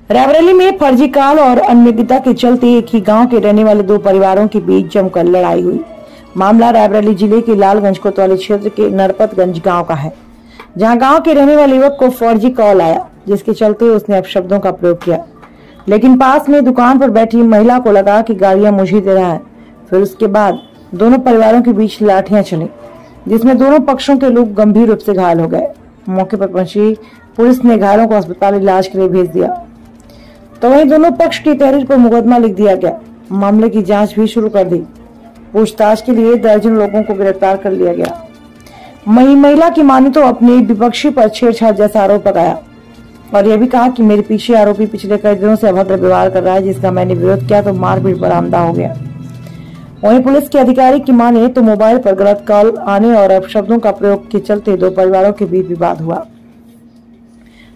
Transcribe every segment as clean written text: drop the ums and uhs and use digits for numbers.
रायबरेली में फर्जी कॉल और अनियमितता के चलते एक ही गांव के रहने वाले दो परिवारों के बीच जमकर लड़ाई हुई। मामला रायबरेली जिले के लालगंज कोतवाली क्षेत्र के नरपतगंज गांव का है, जहां गांव के रहने वाले युवक को फर्जी कॉल आया, जिसके चलते उसने अपशब्दों का प्रयोग किया। लेकिन पास में दुकान पर बैठी महिला को लगा कि गालियां मुझे दे रहा है। फिर उसके बाद दोनों परिवारों के बीच लाठियां चली, जिसमें दोनों पक्षों के लोग गंभीर रूप से घायल हो गए। मौके पर पहुंची पुलिस ने घायलों को अस्पताल इलाज के लिए भेज दिया, तो वहीं दोनों पक्ष की तहरीर पर मुकदमा लिख दिया गया। मामले की जांच भी शुरू कर दी। पूछताछ के लिए दर्जन लोगों को गिरफ्तार कर लिया गया। महिला की माने तो अपने विपक्षी पर छेड़छाड़ जैसा आरोप लगाया और यह भी कहा कि मेरे पीछे आरोपी पिछले कई दिनों से अभद्र व्यवहार कर रहा है, जिसका मैंने विरोध किया तो मारपीट बरामदा हो गया। वहीं पुलिस के अधिकारी की माने तो मोबाइल पर गलत कॉल आने और अपशब्दों का प्रयोग के चलते दो परिवारों के बीच विवाद हुआ,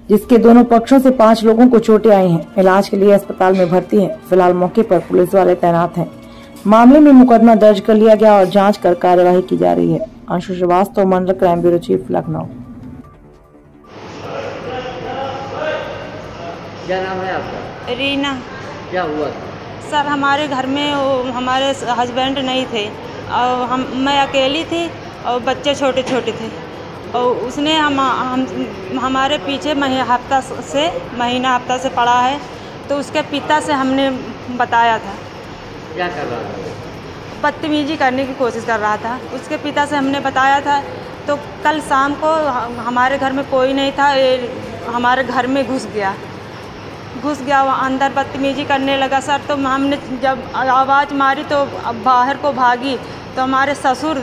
जिसके दोनों पक्षों से 5 लोगों को चोटें आई हैं। इलाज के लिए अस्पताल में भर्ती हैं। फिलहाल मौके पर पुलिस वाले तैनात हैं। मामले में मुकदमा दर्ज कर लिया गया और जांच कर कार्यवाही की जा रही है। अंशु श्रीवास्तव, मंडल क्राइम ब्यूरो चीफ, लखनऊ। क्या नाम है आपका? रीना। क्या हुआ? सर, हमारे घर में हमारे हस्बैंड नहीं थे और मैं अकेली थी और बच्चे छोटे छोटे थे और उसने हमारे पीछे हफ्ता से पड़ा है, तो उसके पिता से हमने बताया था। क्या कर रहा था? बदतमीजी करने की कोशिश कर रहा था। उसके पिता से हमने बताया था, तो कल शाम को हमारे घर में कोई नहीं था, हमारे घर में घुस गया वो अंदर बदतमीजी करने लगा। सर, तो हमने जब आवाज़ मारी तो बाहर को भागी, तो हमारे ससुर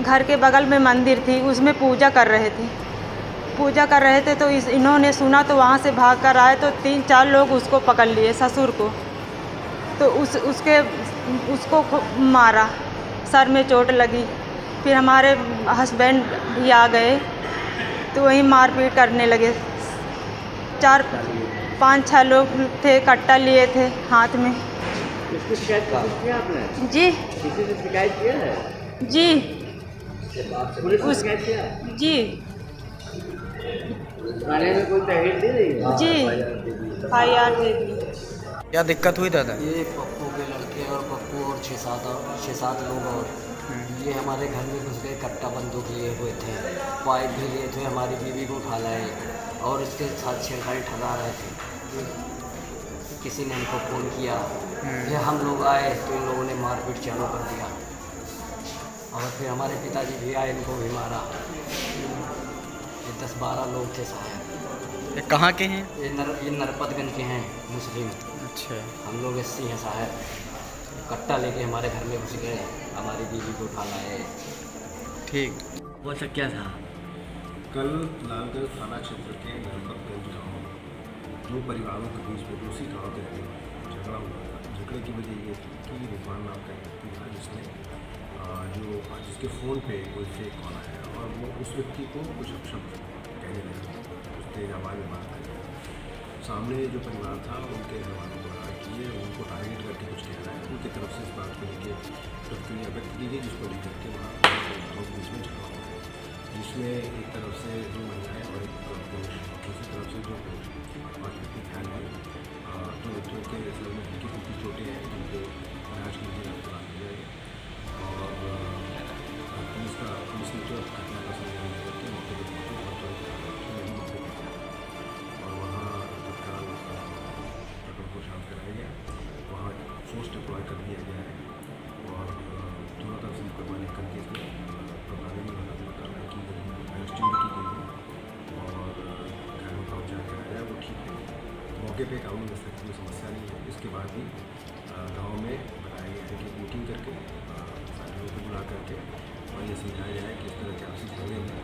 घर के बगल में मंदिर थी, उसमें पूजा कर रहे थे तो इन्होंने सुना तो वहाँ से भाग कर आए, तो 3-4 लोग उसको पकड़ लिए, ससुर को। तो उसको मारा, सर में चोट लगी। फिर हमारे हस्बैंड भी आ गए, तो वहीं मारपीट करने लगे। 4-5-6 लोग थे, कट्टा लिए थे हाथ में। इसकी शिकायत किया आपने? जी। किसी से शिकायत किया है? जी। पुलिस से शिकायत किया? जी। थाने में कोई तहरीर दे रही है? जी, FIR दे दी। क्या दिक्कत हुई दादा? ये पप्पू के लड़के और पप्पू और 6-7 लोग और ये हमारे घर में घुस गए, कट्टा बंदूक लिए हुए थे, पाइप भी लिए थे, हमारी बीवी को उठा लाए और इसके साथ छेड़छाड़ी ठगा रहे थे। किसी ने हमको फ़ोन किया, फिर हम लोग आए तो इन लोगों ने मारपीट चालू कर दिया और फिर हमारे पिताजी भी आए, इनको भी मारा। ये 10-12 लोग थे साहब। ये कहाँ के हैं? ये नरपतगंज के हैं, मुस्लिम। अच्छा। हम लोग SC हैं साहब। कट्टा लेके हमारे घर में घुस गए, हमारी बीवी को उठा लाए। ठीक। वो सब क्या था? कल लालगंज थाना क्षेत्र के नरपतगंज गाँव में 2 परिवारों के बीच में दूसरी गाँव के झगड़ा हुआ था। झगड़े की वजह ये थी कि रिजवान नाम का व्यक्ति था, जिसके फ़ोन पे कोई फेक कॉल आया और वो उस व्यक्ति को कुछ अपशब्द कहने लगा, कुछ तेज आवाज़ में बात करें। सामने जो परिवार था उनके घरवालों द्वारा किए, उनको टारगेट करके कुछ कह रहा है। उनकी तरफ से इस बात को लेकर प्रतिक्रिया व्यक्त की गई, जिसको लेकर के वहाँ पुलिस में झगड़ा हो गया, जिसमें एक तरफ से 2 महिलाएँ और एक पुरुष, दूसरी तरफ से 2 पुरुष, 5 व्यक्ति घायल हुए। 2 व्यक्तियों के सिर में हल्की-फुल्की चोटें हैं, जिनको इलाज के लिए अस्पताल ले गए और पुलिस ने जो घटना का संज्ञान लेकर के मौके पर पहुँचे और मौके पर और वहाँ तत्काल प्रकरण को शांत कराया गया। वहाँ फोर्स डिप्लॉय कर दिया गया है और दोनों तरफ से मुकदमा लेकर के इसमें प्रभावी कार्रवाई की गई है, अरेस्टिंग भी की गई है और घायलों का उपचार कराया गया, वो ठीक है। मौके पर कानून व्यवस्था की कोई समस्या नहीं है। इसके बाद भी गाँव में बताया गया है कि मीटिंग करके सारे लोगों को बुला करके और ये समझाया जाए कि इस तरह के आपसी झगड़े में